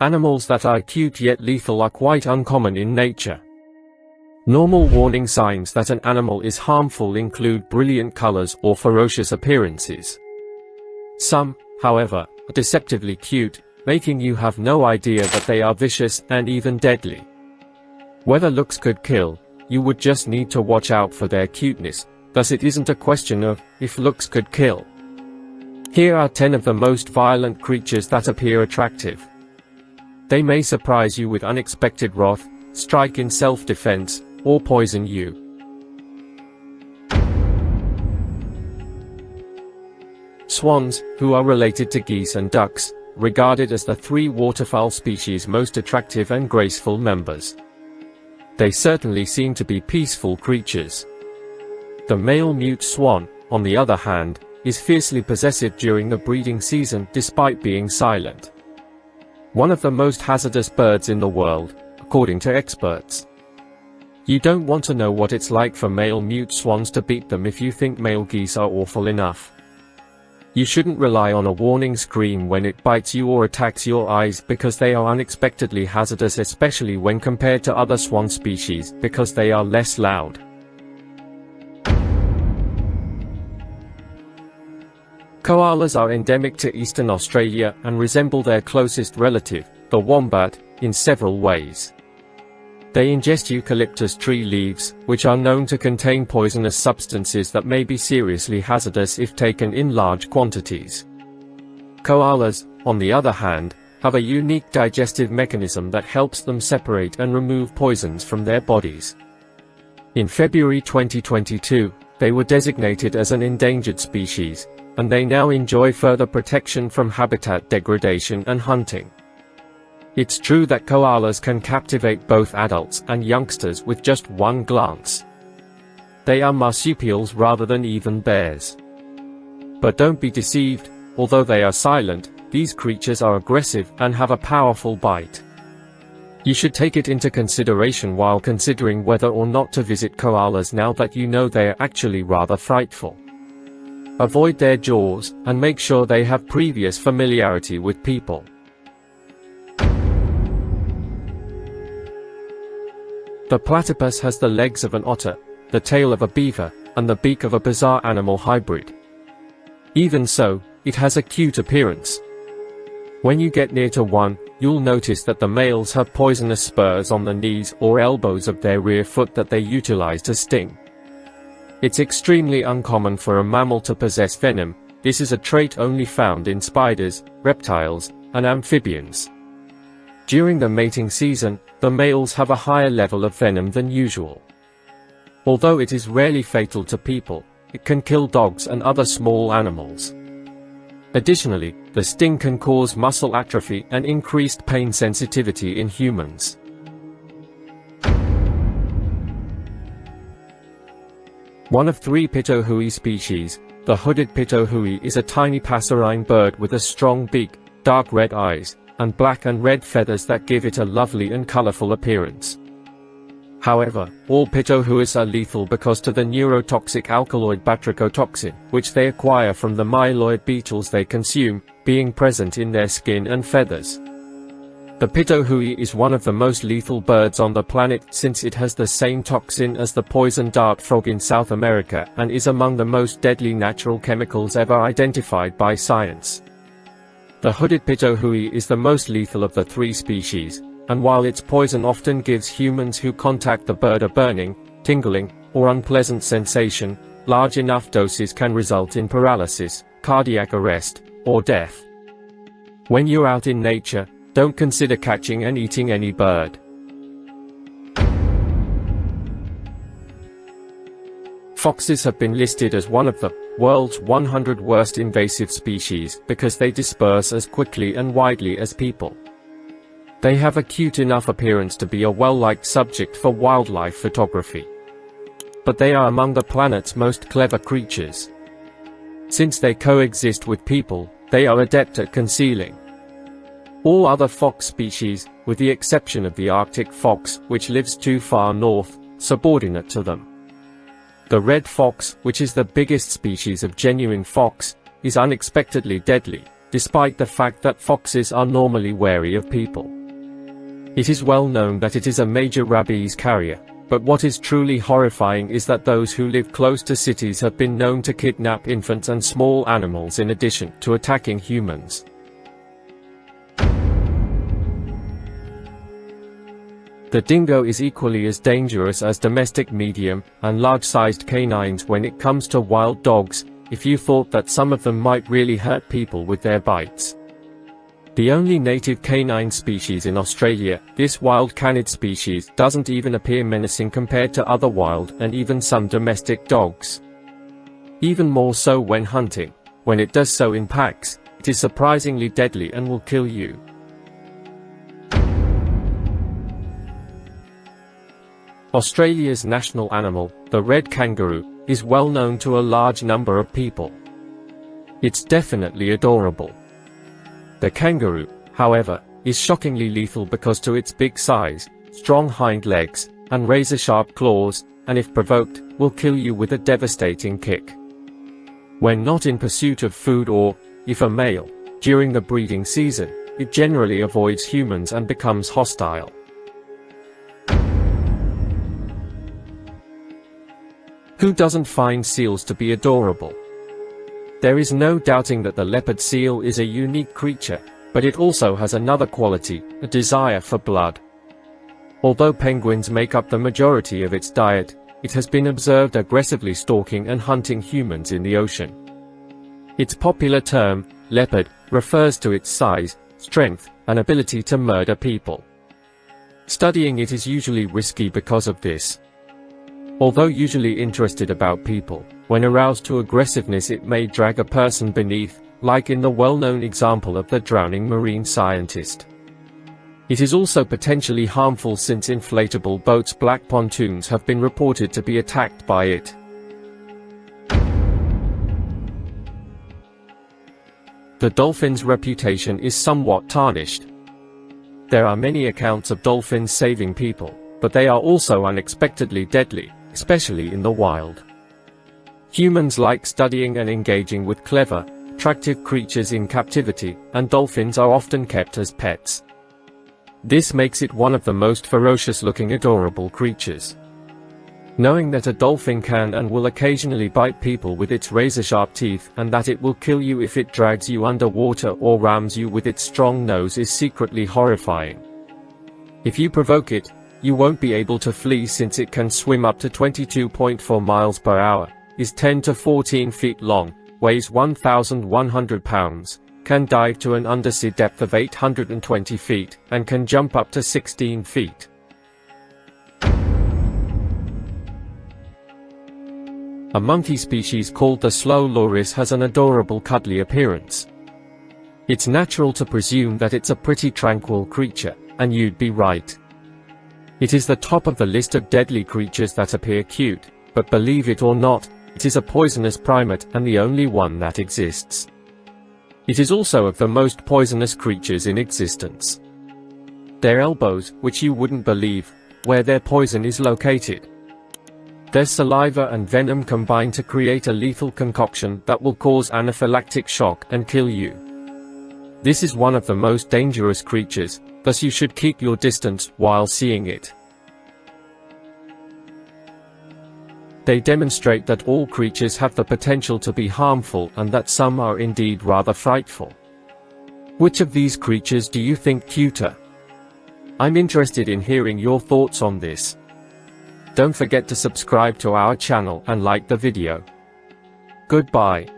Animals that are cute yet lethal are quite uncommon in nature. Normal warning signs that an animal is harmful include brilliant colors or ferocious appearances. Some, however, are deceptively cute, making you have no idea that they are vicious and even deadly. Whether looks could kill, you would just need to watch out for their cuteness, thus it isn't a question of if looks could kill. Here are 10 of the most violent creatures that appear attractive. They may surprise you with unexpected wrath, strike in self-defense, or poison you. Swans, who are related to geese and ducks, regarded as the 3 waterfowl species' most attractive and graceful members. They certainly seem to be peaceful creatures. The male mute swan, on the other hand, is fiercely possessive during the breeding season despite being silent. One of the most hazardous birds in the world, according to experts. You don't want to know what it's like for male mute swans to beat them if you think male geese are awful enough. You shouldn't rely on a warning scream when it bites you or attacks your eyes because they are unexpectedly hazardous, especially when compared to other swan species because they are less loud. Koalas are endemic to eastern Australia and resemble their closest relative, the wombat, in several ways. They ingest eucalyptus tree leaves, which are known to contain poisonous substances that may be seriously hazardous if taken in large quantities. Koalas, on the other hand, have a unique digestive mechanism that helps them separate and remove poisons from their bodies. In February 2022, they were designated as an endangered species, and they now enjoy further protection from habitat degradation and hunting. It's true that koalas can captivate both adults and youngsters with just one glance. They are marsupials rather than even bears. But don't be deceived, although they are silent, these creatures are aggressive and have a powerful bite. You should take it into consideration while considering whether or not to visit koalas now that you know they are actually rather frightful. Avoid their jaws, and make sure they have previous familiarity with people. The platypus has the legs of an otter, the tail of a beaver, and the beak of a bizarre animal hybrid. Even so, it has a cute appearance. When you get near to one, you'll notice that the males have poisonous spurs on the knees or elbows of their rear foot that they utilize to sting. It's extremely uncommon for a mammal to possess venom. This is a trait only found in spiders, reptiles, and amphibians. During the mating season, the males have a higher level of venom than usual. Although it is rarely fatal to people, it can kill dogs and other small animals. Additionally, the sting can cause muscle atrophy and increased pain sensitivity in humans. One of 3 Pitohui species, the hooded Pitohui is a tiny passerine bird with a strong beak, dark red eyes, and black and red feathers that give it a lovely and colorful appearance. However, all Pitohuis are lethal because to the neurotoxic alkaloid batrachotoxin, which they acquire from the myeloid beetles they consume, being present in their skin and feathers. The Pitohui is one of the most lethal birds on the planet since it has the same toxin as the poison dart frog in South America and is among the most deadly natural chemicals ever identified by science. The hooded Pitohui is the most lethal of the 3 species, and while its poison often gives humans who contact the bird a burning, tingling, or unpleasant sensation, large enough doses can result in paralysis, cardiac arrest, or death. When you're out in nature, don't consider catching and eating any bird. Foxes have been listed as one of the world's 100 worst invasive species because they disperse as quickly and widely as people. They have a cute enough appearance to be a well-liked subject for wildlife photography. But they are among the planet's most clever creatures. Since they coexist with people, they are adept at concealing. All other fox species, with the exception of the Arctic fox, which lives too far north, subordinate to them. The red fox, which is the biggest species of genuine fox, is unexpectedly deadly, despite the fact that foxes are normally wary of people. It is well known that it is a major rabies carrier, but what is truly horrifying is that those who live close to cities have been known to kidnap infants and small animals in addition to attacking humans. The dingo is equally as dangerous as domestic medium and large-sized canines when it comes to wild dogs, if you thought that some of them might really hurt people with their bites. The only native canine species in Australia, this wild canid species doesn't even appear menacing compared to other wild and even some domestic dogs. Even more so when hunting. When it does so in packs, it is surprisingly deadly and will kill you. Australia's national animal, the red kangaroo, is well known to a large number of people. It's definitely adorable. The kangaroo, however, is shockingly lethal because to its big size, strong hind legs, and razor-sharp claws, and if provoked, will kill you with a devastating kick. When not in pursuit of food or, if a male, during the breeding season, it generally avoids humans and becomes hostile. Who doesn't find seals to be adorable? There is no doubting that the leopard seal is a unique creature, but it also has another quality, a desire for blood. Although penguins make up the majority of its diet, it has been observed aggressively stalking and hunting humans in the ocean. Its popular term, leopard, refers to its size, strength, and ability to murder people. Studying it is usually risky because of this. Although usually interested about people, when aroused to aggressiveness it may drag a person beneath, like in the well-known example of the drowning marine scientist. It is also potentially harmful since inflatable boats' black pontoons have been reported to be attacked by it. The dolphin's reputation is somewhat tarnished. There are many accounts of dolphins saving people, but they are also unexpectedly deadly, especially in the wild. Humans like studying and engaging with clever, attractive creatures in captivity, and dolphins are often kept as pets. This makes it one of the most ferocious-looking adorable creatures. Knowing that a dolphin can and will occasionally bite people with its razor-sharp teeth and that it will kill you if it drags you underwater or rams you with its strong nose is secretly horrifying. If you provoke it, you won't be able to flee since it can swim up to 22.4 miles per hour, is 10 to 14 feet long, weighs 1,100 pounds, can dive to an undersea depth of 820 feet, and can jump up to 16 feet. A monkey species called the slow loris has an adorable cuddly appearance. It's natural to presume that it's a pretty tranquil creature, and you'd be right. It is the top of the list of deadly creatures that appear cute, but believe it or not, it is a poisonous primate and the only one that exists. It is also of the most poisonous creatures in existence. Their elbows, which you wouldn't believe, where their poison is located. Their saliva and venom combine to create a lethal concoction that will cause anaphylactic shock and kill you. This is one of the most dangerous creatures, thus you should keep your distance while seeing it. They demonstrate that all creatures have the potential to be harmful and that some are indeed rather frightful. Which of these creatures do you think cuter? I'm interested in hearing your thoughts on this. Don't forget to subscribe to our channel and like the video. Goodbye.